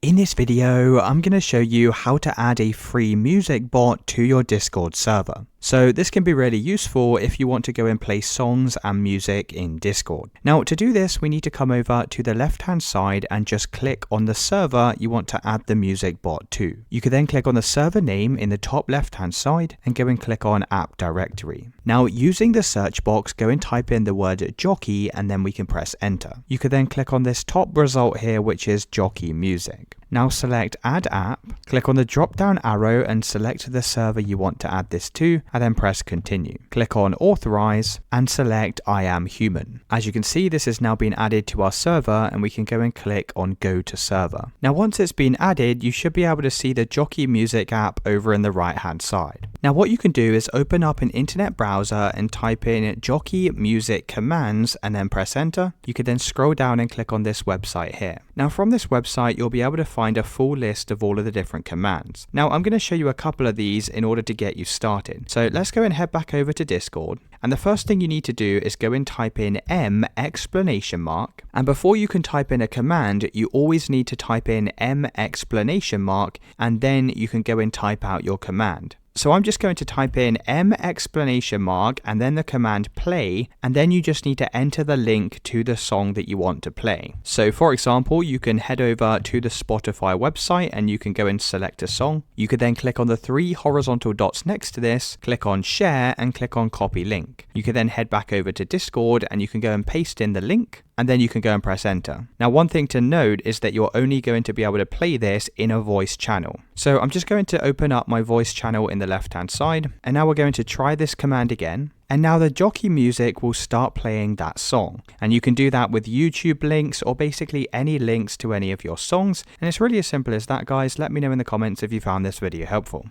In this video, I'm going to show you how to add a free music bot to your Discord server. So this can be really useful if you want to go and play songs and music in Discord. Now to do this, we need to come over to the left hand side and just click on the server you want to add the music bot to. You can then click on the server name in the top left hand side and go and click on app directory. Now using the search box, go and type in the word Jockie and then we can press enter. You can then click on this top result here, which is Jockie music. Now select add app, click on the drop down arrow and select the server you want to add this to, and then press continue. Click on authorize and select I am human. As you can see, this has now been added to our server and we can go and click on go to server. Now once it's been added, you should be able to see the Jockie music app over in the right hand side. Now what you can do is open up an internet browser and type in Jockie music commands and then press enter. You can then scroll down and click on this website here. Now from this website, you'll be able to find a full list of all of the different commands. Now I'm going to show you a couple of these in order to get you started. So let's go and head back over to Discord. And the first thing you need to do is go and type in M exclamation mark. And before you can type in a command, you always need to type in M exclamation mark, and then you can go and type out your command. So I'm just going to type in M exclamation mark and then the command play, and then you just need to enter the link to the song that you want to play. So for example, you can head over to the Spotify website and you can go and select a song. You could then click on the three horizontal dots next to this, click on share and click on copy link. You can then head back over to Discord and you can go and paste in the link, and then you can go and press enter. Now one thing to note is that you're only going to be able to play this in a voice channel. So I'm just going to open up my voice channel in the left hand side, and now we're going to try this command again. And now the Jockie music will start playing that song. And you can do that with YouTube links or basically any links to any of your songs. And it's really as simple as that, guys. Let me know in the comments if you found this video helpful.